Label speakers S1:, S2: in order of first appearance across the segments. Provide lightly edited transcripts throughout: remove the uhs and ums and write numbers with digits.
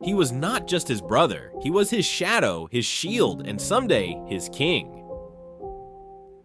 S1: He was not just his brother, he was his shadow, his shield, and someday his king.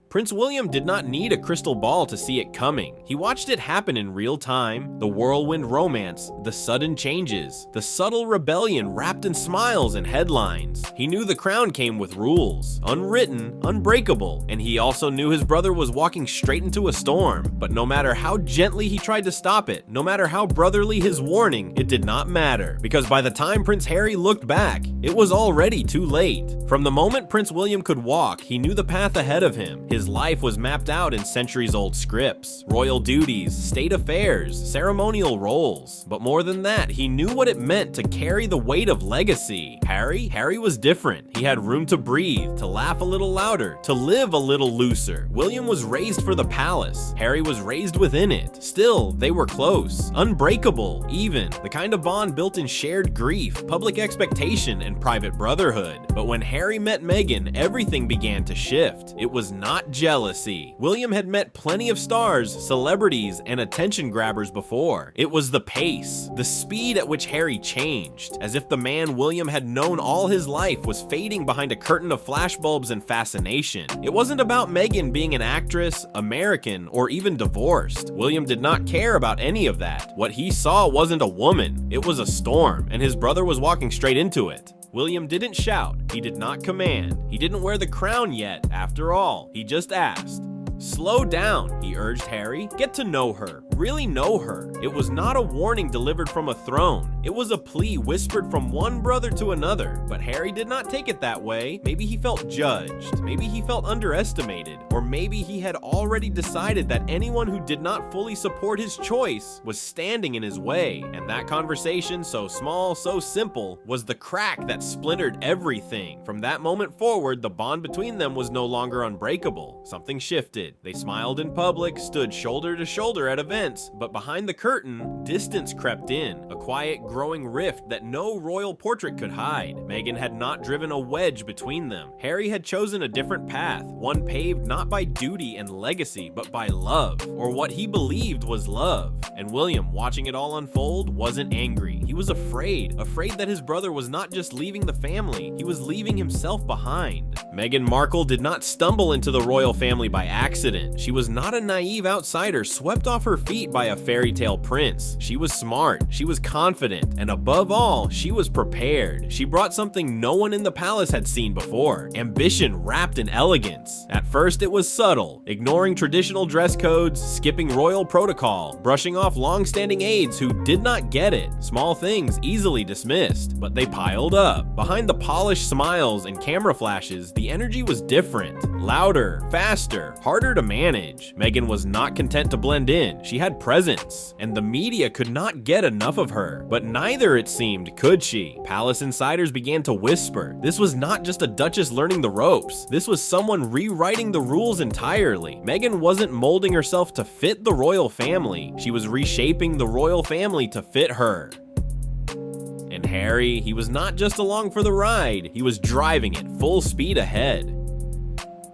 S1: Prince William did not need a crystal ball to see it coming. He watched it happen in real time, the whirlwind romance, the sudden changes, the subtle rebellion wrapped in smiles and headlines. He knew the crown came with rules, unwritten, unbreakable, and he also knew his brother was walking straight into a storm. But no matter how gently he tried to stop it, no matter how brotherly his warning, it did not matter, because by the time Prince Harry looked back, it was already too late. From the moment Prince William could walk, he knew the path ahead of him. His life was mapped out in centuries-old scripts, royal duties, state affairs, ceremonial roles. But more than that, he knew what it meant to carry the weight of legacy. Harry was different. He had room to breathe, to laugh a little louder, to live a little looser. William was raised for the palace. Harry was raised within it. Still, they were close, unbreakable, even, the kind of bond built in shared grief, public expectation, and private brotherhood. But when Harry met Meghan, everything began to shift. It was not jealousy. William had met plenty of stars, celebrities, and attention grabbers before. It was the pace, the speed at which Harry changed, as if the man William had known all his life was fading behind a curtain of flashbulbs and fascination. It wasn't about Meghan being an actress, American, or even divorced. William did not care about any of that. What he saw wasn't a woman, it was a storm, and his brother was walking straight into it. William didn't shout, he did not command, he didn't wear the crown yet, after all, he just asked. "Slow down," he urged Harry. "Get to know her. Really know her." It was not a warning delivered from a throne. It was a plea whispered from one brother to another. But Harry did not take it that way. Maybe he felt judged. Maybe he felt underestimated. Or maybe he had already decided that anyone who did not fully support his choice was standing in his way. And that conversation, so small, so simple, was the crack that splintered everything. From that moment forward, the bond between them was no longer unbreakable. Something shifted. They smiled in public, stood shoulder to shoulder at events, but behind the curtain, distance crept in, a quiet, growing rift that no royal portrait could hide. Meghan had not driven a wedge between them. Harry had chosen a different path, one paved not by duty and legacy, but by love, or what he believed was love. And William, watching it all unfold, wasn't angry. He was afraid that his brother was not just leaving the family, he was leaving himself behind. Meghan Markle did not stumble into the royal family by accident. She was not a naive outsider swept off her feet by a fairy tale prince. She was smart, she was confident, and above all, she was prepared. She brought something no one in the palace had seen before, ambition wrapped in elegance. At first it was subtle, ignoring traditional dress codes, skipping royal protocol, brushing off long-standing aides who did not get it. Small things easily dismissed, but they piled up. Behind the polished smiles and camera flashes, the energy was different, louder, faster, harder to manage. Meghan was not content to blend in. She had presence, and the media could not get enough of her. But neither, it seemed, could she. Palace insiders began to whisper. This was not just a duchess learning the ropes. This was someone rewriting the rules entirely. Meghan wasn't molding herself to fit the royal family. She was reshaping the royal family to fit her. And Harry, he was not just along for the ride, he was driving it full speed ahead.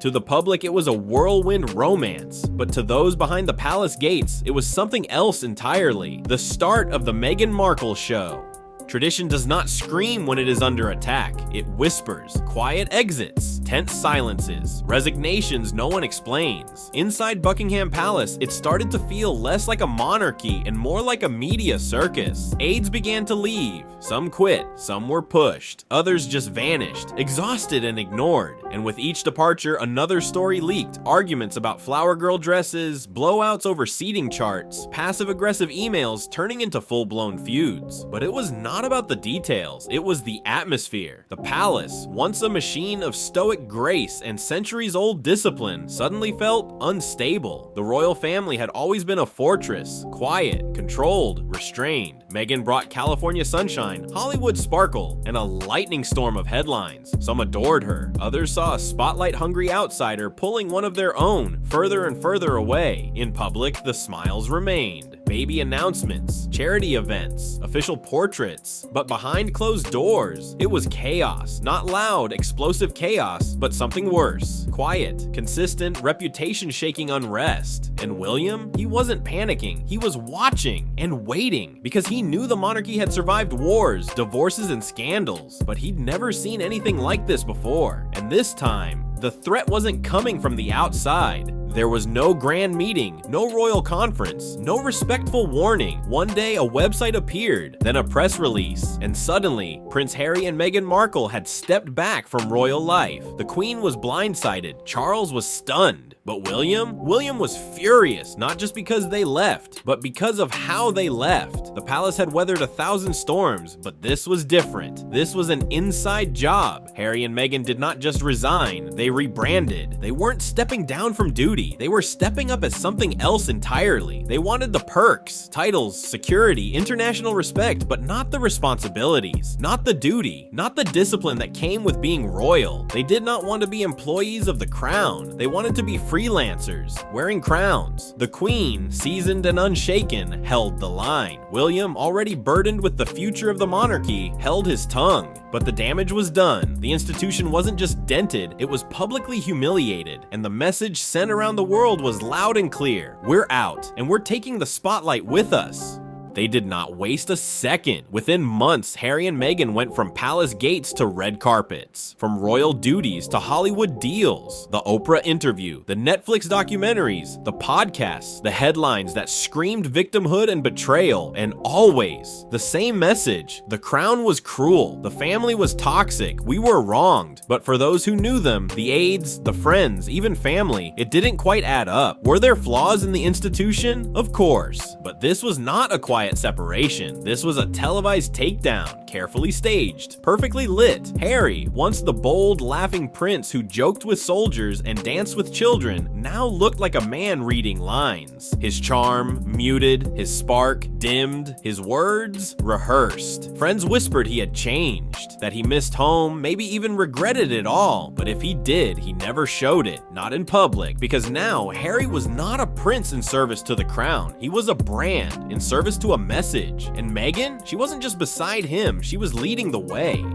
S1: To the public, it was a whirlwind romance, but to those behind the palace gates, it was something else entirely. The start of the Meghan Markle show. Tradition does not scream when it is under attack. It whispers, quiet exits, tense silences, resignations no one explains. Inside Buckingham Palace, it started to feel less like a monarchy and more like a media circus. Aides began to leave. Some quit, some were pushed, others just vanished, exhausted and ignored. And with each departure, another story leaked. Arguments about flower girl dresses, blowouts over seating charts, passive-aggressive emails turning into full-blown feuds. But it was not about the details, it was the atmosphere. The palace, once a machine of stoic grace and centuries-old discipline, suddenly felt unstable. The royal family had always been a fortress, quiet, controlled, restrained. Meghan brought California sunshine, Hollywood sparkle, and a lightning storm of headlines. Some adored her, others saw a spotlight-hungry outsider pulling one of their own further and further away. In public, the smiles remained. baby announcements, charity events, official portraits. But behind closed doors, it was chaos. Not loud, explosive chaos, but something worse. Quiet, consistent, reputation-shaking unrest. And William? He wasn't panicking. He was watching and waiting because he knew the monarchy had survived wars, divorces, and scandals. But he'd never seen anything like this before. And this time, the threat wasn't coming from the outside. There was no grand meeting, no royal conference, no respectful warning. One day a website appeared, then a press release, and suddenly Prince Harry and Meghan Markle had stepped back from royal life. The Queen was blindsided, Charles was stunned. But William was furious, not just because they left, but because of how they left. The palace had weathered 1,000 storms, but this was different. This was an inside job. Harry and Meghan did not just resign, they rebranded. They weren't stepping down from duty, they were stepping up as something else entirely. They wanted the perks, titles, security, international respect, but not the responsibilities, not the duty, not the discipline that came with being royal. They did not want to be employees of the crown. They wanted to be freelancers, wearing crowns. The Queen, seasoned and unshaken, held the line. William, already burdened with the future of the monarchy, held his tongue. But the damage was done. The institution wasn't just dented, it was publicly humiliated. And the message sent around the world was loud and clear. We're out, and we're taking the spotlight with us. They did not waste a second. Within months, Harry and Meghan went from palace gates to red carpets, from royal duties to Hollywood deals, the Oprah interview, the Netflix documentaries, the podcasts, the headlines that screamed victimhood and betrayal, and always the same message. The crown was cruel, the family was toxic, we were wronged. But for those who knew them, the aides, the friends, even family, it didn't quite add up. Were there flaws in the institution? Of course. But this was not a quiet separation. This was a televised takedown, carefully staged, perfectly lit. Harry, once the bold, laughing prince who joked with soldiers and danced with children, now looked like a man reading lines. His charm muted, his spark dimmed, his words rehearsed. Friends whispered he had changed, that he missed home, maybe even regretted it all. But if he did, he never showed it, not in public, because now Harry was not a prince in service to the crown. He was a brand in service to a message. And Meghan, she wasn't just beside him, she was leading the way.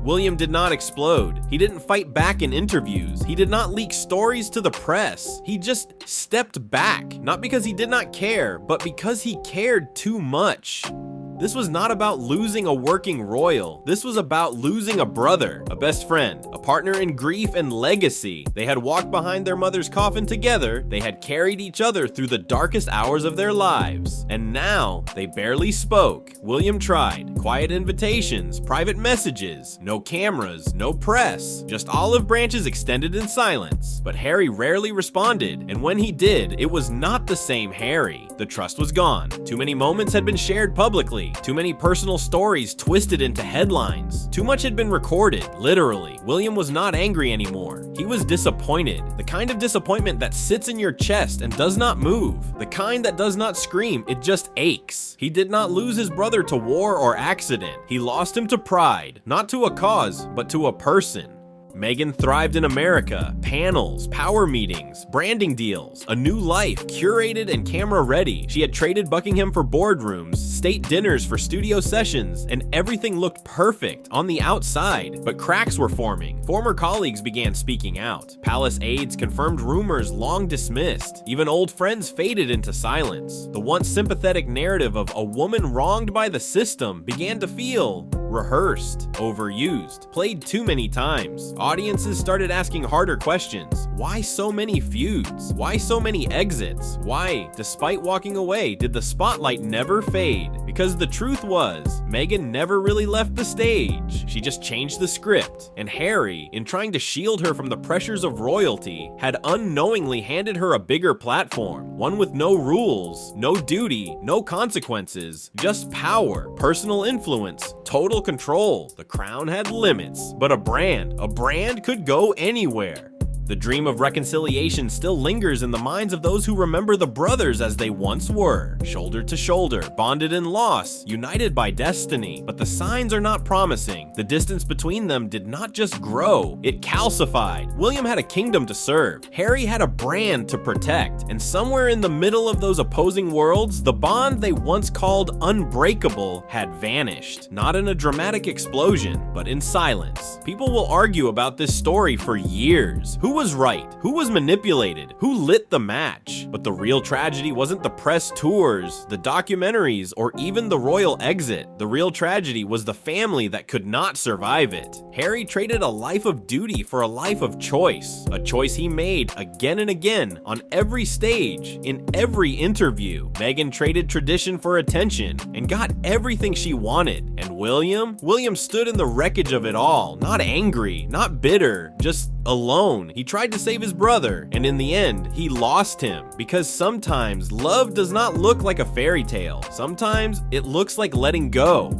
S1: William did not explode. He didn't fight back in interviews. He did not leak stories to the press. He just stepped back, not because he did not care, but because he cared too much. This was not about losing a working royal. This was about losing a brother, a best friend, a partner in grief and legacy. They had walked behind their mother's coffin together. They had carried each other through the darkest hours of their lives. And now, they barely spoke. William tried. Quiet invitations, private messages, no cameras, no press, just olive branches extended in silence. But Harry rarely responded, and when he did, it was not the same Harry. The trust was gone. Too many moments had been shared publicly. Too many personal stories twisted into headlines. Too much had been recorded, literally. William was not angry anymore. He was disappointed. The kind of disappointment that sits in your chest and does not move. The kind that does not scream, it just aches. He did not lose his brother to war or accident. He lost him to pride, not to a cause, but to a person. Meghan thrived in America. Panels, power meetings, branding deals, a new life, curated and camera ready. She had traded Buckingham for boardrooms, state dinners for studio sessions, and everything looked perfect on the outside. But cracks were forming. Former colleagues began speaking out. Palace aides confirmed rumors long dismissed. Even old friends faded into silence. The once sympathetic narrative of a woman wronged by the system began to feel rehearsed, overused, played too many times. Audiences started asking harder questions. Why so many feuds? Why so many exits? Why, despite walking away, did the spotlight never fade? Because the truth was, Meghan never really left the stage. She just changed the script. And Harry, in trying to shield her from the pressures of royalty, had unknowingly handed her a bigger platform. One with no rules, no duty, no consequences, just power, personal influence, total control. The crown had limits, but a brand could go anywhere. The dream of reconciliation still lingers in the minds of those who remember the brothers as they once were, shoulder to shoulder, bonded in loss, united by destiny. But the signs are not promising. The distance between them did not just grow, it calcified. William had a kingdom to serve, Harry had a brand to protect, and somewhere in the middle of those opposing worlds, the bond they once called unbreakable had vanished. Not in a dramatic explosion, but in silence. People will argue about this story for years. Who was right? Who was manipulated? Who lit the match? But the real tragedy wasn't the press tours, the documentaries, or even the royal exit. The real tragedy was the family that could not survive it. Harry traded a life of duty for a life of choice, a choice he made again and again on every stage, in every interview. Meghan traded tradition for attention and got everything she wanted. And William stood in the wreckage of it all, not angry, not bitter, just alone. He tried to save his brother, and in the end, he lost him. Because sometimes love does not look like a fairy tale. Sometimes it looks like letting go.